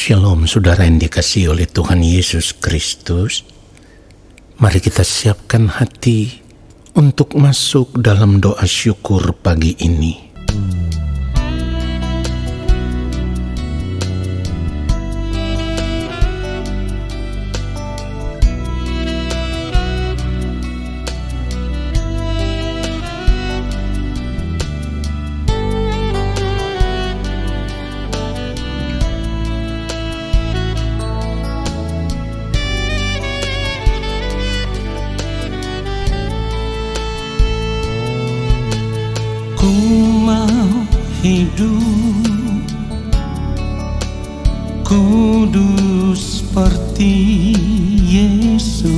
Shalom saudara yang dikasihi oleh Tuhan Yesus Kristus. Mari kita siapkan hati untuk masuk dalam doa syukur pagi ini. Ku mau hidup kudus seperti Yesus,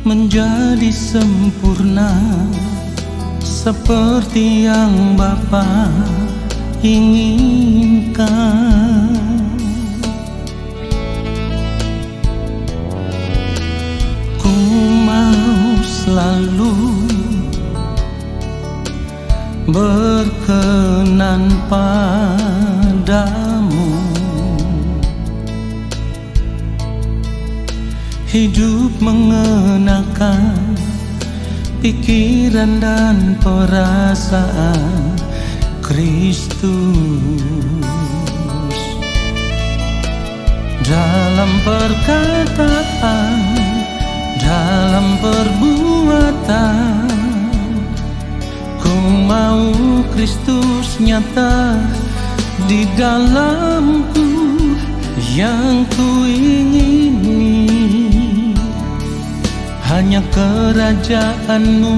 menjadi sempurna seperti yang Bapa inginkan. Ku mau selalu berkenan padamu, hidup mengenakan pikiran dan perasaan Kristus, dalam perkataan, dalam perbuatan. Ku mau Kristus nyata di dalamku, yang ku ingini hanya kerajaan-Mu,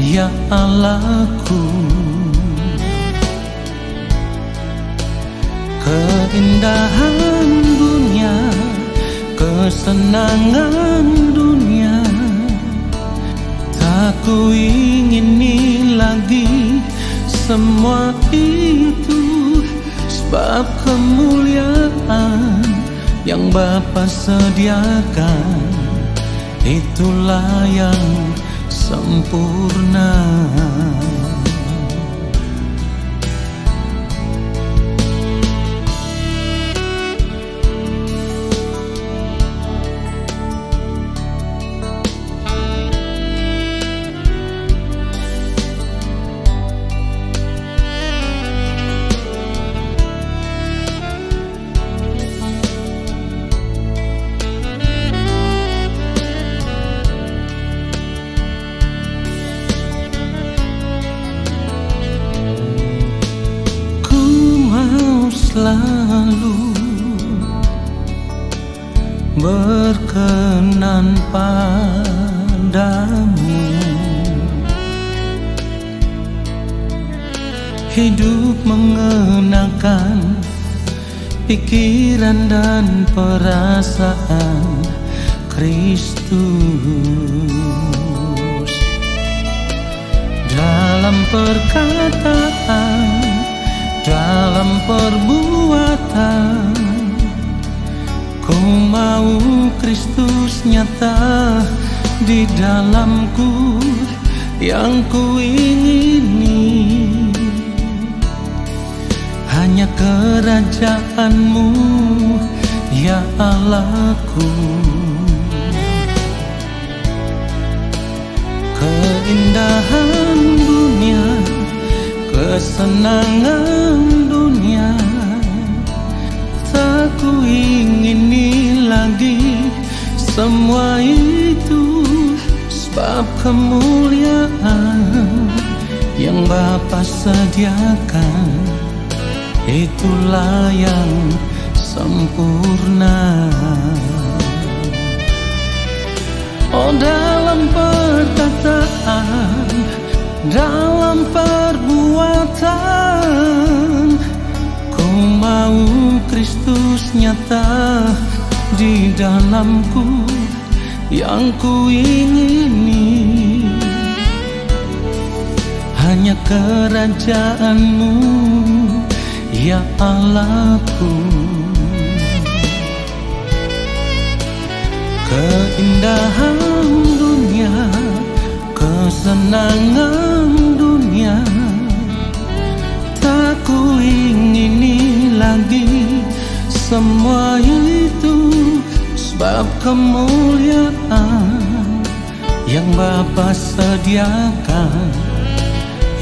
ya Allahku. Keindahan dunia, kesenangan dunia, tak ku ingini lagi semua itu, sebab kemuliaan yang Bapa sediakan, itulah yang sempurna. Selalu berkenan padamu, hidup mengenakan pikiran dan perasaan Kristus, dalam perkataan, dalam perbuatan. Ku mau Kristus nyata di dalamku, yang ku ingini hanya kerajaan-Mu, ya Allahku. Keindahan dunia, kesenangan dunia, tak ku ingini lagi semua itu, sebab kemuliaan yang Bapa sediakan, itulah yang sempurna. Oh, dalam perkataan, dalam perbuatan, ku mau Kristus nyata di dalamku, yang ku ingini hanya kerajaan-Mu, ya Allahku. Keindahan dunia, kesenangan dunia, kemuliaan yang Bapa sediakan,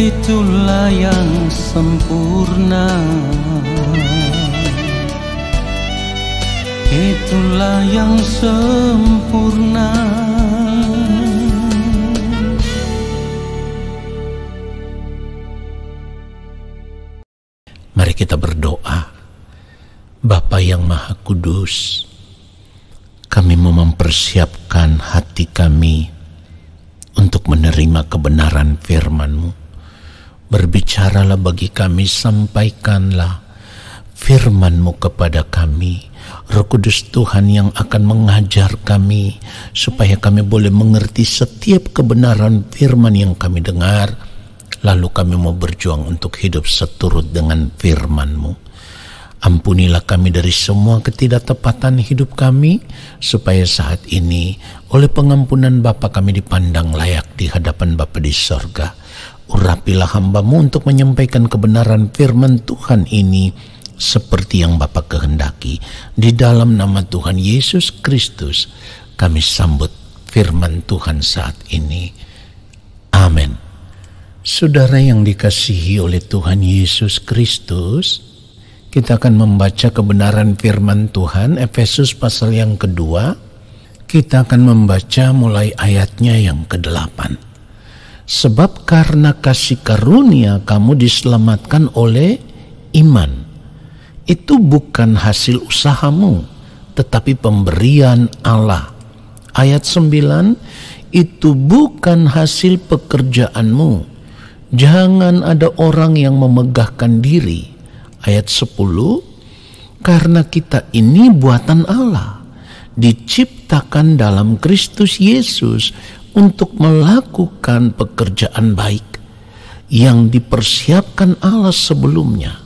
itulah yang sempurna. Itulah yang sempurna. Mari kita berdoa. Bapa yang Maha Kudus, kami mau mempersiapkan hati kami untuk menerima kebenaran firman-Mu. Berbicaralah bagi kami, sampaikanlah firman-Mu kepada kami. Roh Kudus Tuhan yang akan mengajar kami supaya kami boleh mengerti setiap kebenaran firman yang kami dengar. Lalu kami mau berjuang untuk hidup seturut dengan firman-Mu. Ampunilah kami dari semua ketidaktepatan hidup kami, supaya saat ini oleh pengampunan Bapa kami dipandang layak di hadapan Bapa di sorga. Urapilah hamba-Mu untuk menyampaikan kebenaran firman Tuhan ini seperti yang Bapa kehendaki. Di dalam nama Tuhan Yesus Kristus kami sambut firman Tuhan saat ini. Amin. Saudara yang dikasihi oleh Tuhan Yesus Kristus, kita akan membaca kebenaran firman Tuhan Efesus pasal yang kedua. Kita akan membaca mulai ayatnya yang ke-8. Sebab karena kasih karunia kamu diselamatkan oleh iman. Itu bukan hasil usahamu, tetapi pemberian Allah. Ayat 9, itu bukan hasil pekerjaanmu. Jangan ada orang yang memegahkan diri. Ayat 10, karena kita ini buatan Allah, diciptakan dalam Kristus Yesus untuk melakukan pekerjaan baik yang dipersiapkan Allah sebelumnya.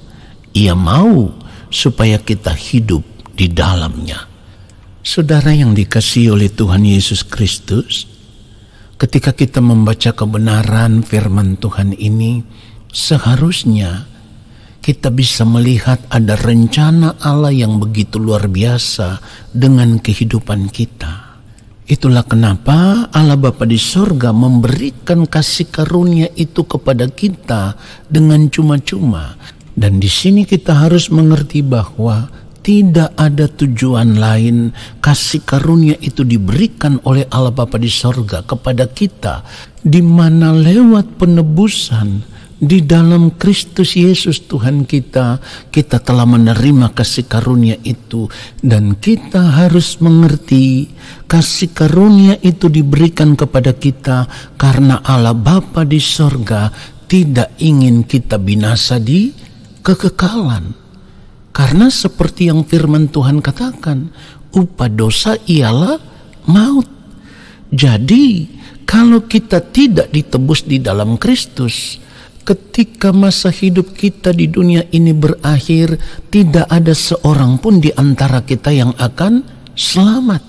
Ia mau supaya kita hidup di dalamnya. Saudara yang dikasihi oleh Tuhan Yesus Kristus, ketika kita membaca kebenaran firman Tuhan ini, seharusnya kita bisa melihat ada rencana Allah yang begitu luar biasa dengan kehidupan kita. Itulah kenapa Allah Bapa di sorga memberikan kasih karunia itu kepada kita dengan cuma-cuma. Dan di sini kita harus mengerti bahwa tidak ada tujuan lain. Kasih karunia itu diberikan oleh Allah Bapa di sorga kepada kita, di mana lewat penebusan di dalam Kristus Yesus Tuhan kita telah menerima kasih karunia itu. Dan kita harus mengerti kasih karunia itu diberikan kepada kita karena Allah Bapa di sorga tidak ingin kita binasa di kekekalan. Karena seperti yang firman Tuhan katakan, upah dosa ialah maut. Jadi kalau kita tidak ditebus di dalam Kristus, ketika masa hidup kita di dunia ini berakhir, tidak ada seorang pun di antara kita yang akan selamat.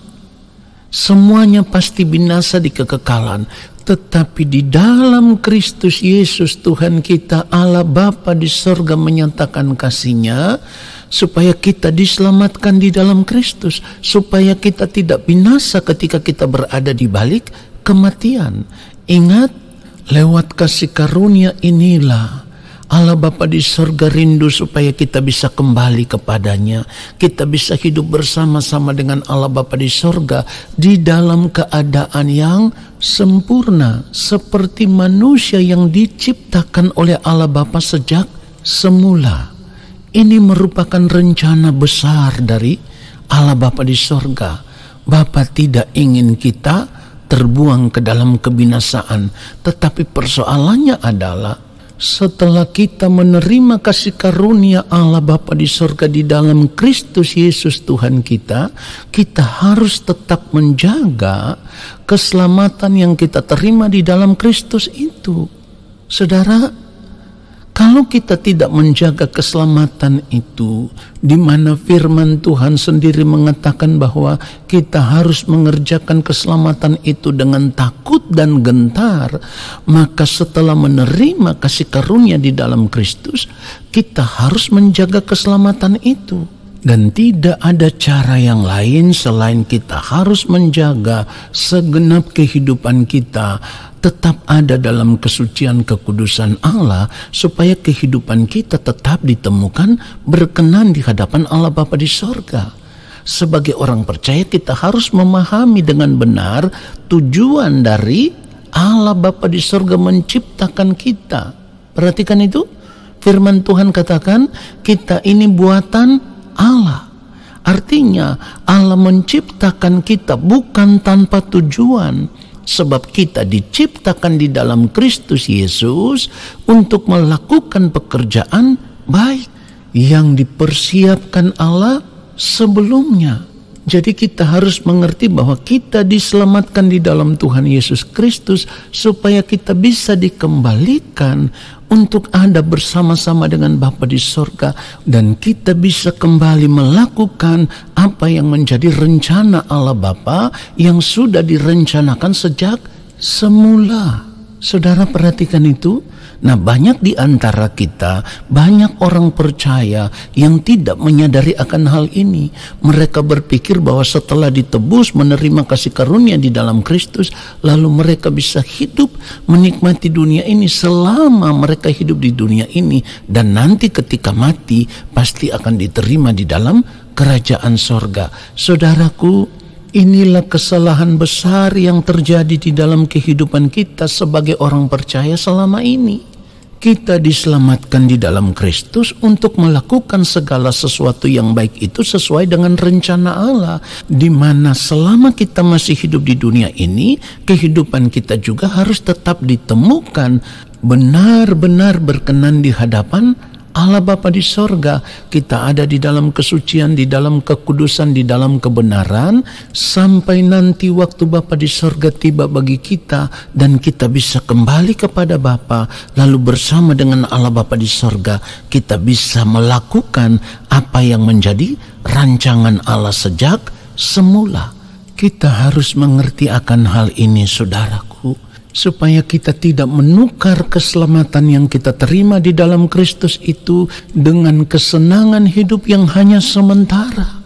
Semuanya pasti binasa di kekekalan. Tetapi di dalam Kristus Yesus Tuhan kita, Allah Bapa di sorga menyatakan kasih-Nya supaya kita diselamatkan di dalam Kristus, supaya kita tidak binasa ketika kita berada di balik kematian. Ingat, lewat kasih karunia inilah Allah Bapa di sorga rindu supaya kita bisa kembali kepadanya. Kita bisa hidup bersama-sama dengan Allah Bapa di sorga di dalam keadaan yang sempurna, seperti manusia yang diciptakan oleh Allah Bapa sejak semula. Ini merupakan rencana besar dari Allah Bapa di sorga. Bapa tidak ingin kita terbuang ke dalam kebinasaan, tetapi persoalannya adalah setelah kita menerima kasih karunia Allah Bapa di sorga di dalam Kristus Yesus Tuhan kita, kita harus tetap menjaga keselamatan yang kita terima di dalam Kristus itu. Saudara, kalau kita tidak menjaga keselamatan itu, di mana firman Tuhan sendiri mengatakan bahwa kita harus mengerjakan keselamatan itu dengan takut dan gentar, maka setelah menerima kasih karunia di dalam Kristus, kita harus menjaga keselamatan itu. Dan tidak ada cara yang lain selain kita harus menjaga segenap kehidupan kita tetap ada dalam kesucian kekudusan Allah, supaya kehidupan kita tetap ditemukan berkenan di hadapan Allah Bapa di sorga. Sebagai orang percaya kita harus memahami dengan benar tujuan dari Allah Bapa di sorga menciptakan kita. Perhatikan itu, firman Tuhan katakan kita ini buatan Allah. Artinya Allah menciptakan kita bukan tanpa tujuan, sebab kita diciptakan di dalam Kristus Yesus untuk melakukan pekerjaan baik yang dipersiapkan Allah sebelumnya. Jadi kita harus mengerti bahwa kita diselamatkan di dalam Tuhan Yesus Kristus supaya kita bisa dikembalikan untuk ada bersama-sama dengan Bapa di sorga, dan kita bisa kembali melakukan apa yang menjadi rencana Allah Bapa yang sudah direncanakan sejak semula. Saudara perhatikan itu. Nah, banyak di antara kita, banyak orang percaya yang tidak menyadari akan hal ini. Mereka berpikir bahwa setelah ditebus, menerima kasih karunia di dalam Kristus, lalu mereka bisa hidup menikmati dunia ini selama mereka hidup di dunia ini, dan nanti ketika mati pasti akan diterima di dalam kerajaan sorga. Saudaraku, inilah kesalahan besar yang terjadi di dalam kehidupan kita sebagai orang percaya selama ini. Kita diselamatkan di dalam Kristus untuk melakukan segala sesuatu yang baik itu sesuai dengan rencana Allah, di mana selama kita masih hidup di dunia ini, kehidupan kita juga harus tetap ditemukan benar-benar berkenan di hadapan Allah Bapa di sorga. Kita ada di dalam kesucian, di dalam kekudusan, di dalam kebenaran, sampai nanti waktu Bapa di sorga tiba bagi kita dan kita bisa kembali kepada Bapa, lalu bersama dengan Allah Bapa di sorga kita bisa melakukan apa yang menjadi rancangan Allah sejak semula. Kita harus mengerti akan hal ini, saudaraku, supaya kita tidak menukar keselamatan yang kita terima di dalam Kristus itu dengan kesenangan hidup yang hanya sementara.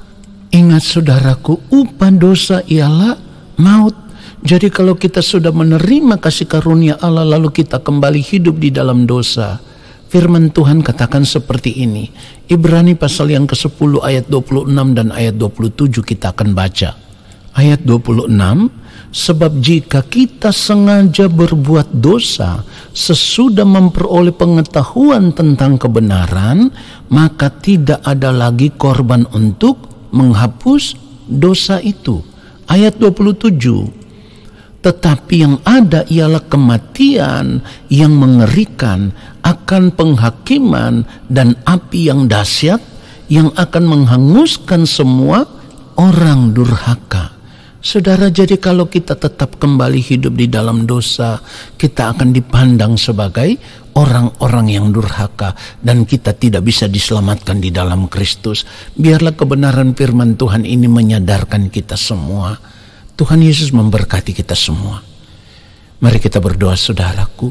Ingat saudaraku, upah dosa ialah maut. Jadi kalau kita sudah menerima kasih karunia Allah lalu kita kembali hidup di dalam dosa, firman Tuhan katakan seperti ini. Ibrani pasal yang ke-10 ayat 26 dan ayat 27 kita akan baca. Ayat 26, sebab jika kita sengaja berbuat dosa sesudah memperoleh pengetahuan tentang kebenaran, maka tidak ada lagi korban untuk menghapus dosa itu. Ayat 27, tetapi yang ada ialah kematian yang mengerikan, akan penghakiman dan api yang dahsyat yang akan menghanguskan semua orang durhaka. Saudara, jadi kalau kita tetap kembali hidup di dalam dosa, kita akan dipandang sebagai orang-orang yang durhaka dan kita tidak bisa diselamatkan di dalam Kristus. Biarlah kebenaran firman Tuhan ini menyadarkan kita semua. Tuhan Yesus memberkati kita semua. Mari kita berdoa, saudaraku.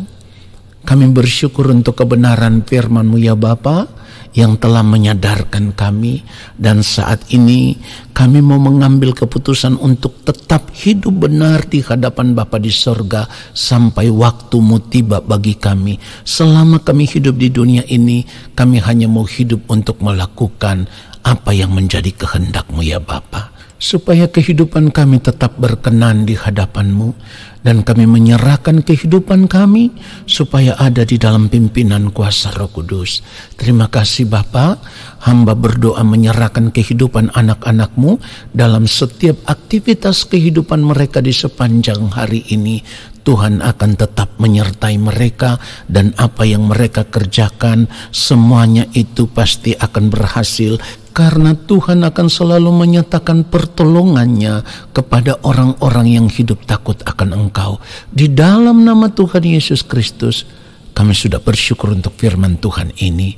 Kami bersyukur untuk kebenaran firman-Mu ya Bapa, yang telah menyadarkan kami, dan saat ini kami mau mengambil keputusan untuk tetap hidup benar di hadapan Bapa di sorga sampai waktu-Mu tiba bagi kami. Selama kami hidup di dunia ini, kami hanya mau hidup untuk melakukan apa yang menjadi kehendak-Mu ya Bapa, supaya kehidupan kami tetap berkenan di hadapan-Mu, dan kami menyerahkan kehidupan kami supaya ada di dalam pimpinan kuasa Roh Kudus. Terima kasih Bapa, hamba berdoa menyerahkan kehidupan anak-anak-Mu dalam setiap aktivitas kehidupan mereka di sepanjang hari ini. Tuhan akan tetap menyertai mereka, dan apa yang mereka kerjakan semuanya itu pasti akan berhasil, karena Tuhan akan selalu menyatakan pertolongannya kepada orang-orang yang hidup takut akan Engkau. Di dalam nama Tuhan Yesus Kristus, kami sudah bersyukur untuk firman Tuhan ini.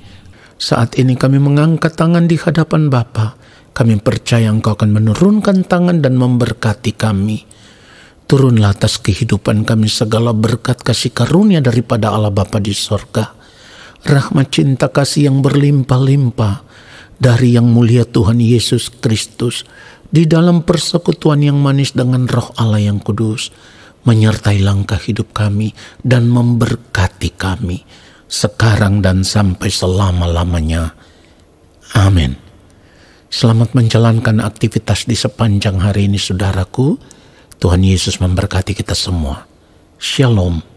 Saat ini kami mengangkat tangan di hadapan Bapa. Kami percaya Engkau akan menurunkan tangan dan memberkati kami. Turunlah atas kehidupan kami segala berkat kasih karunia daripada Allah Bapa di sorga. Rahmat cinta kasih yang berlimpah-limpah dari Yang Mulia Tuhan Yesus Kristus, di dalam persekutuan yang manis dengan Roh Allah yang kudus, menyertai langkah hidup kami dan memberkati kami, sekarang dan sampai selama-lamanya. Amin. Selamat menjalankan aktivitas di sepanjang hari ini, saudaraku. Tuhan Yesus memberkati kita semua. Shalom.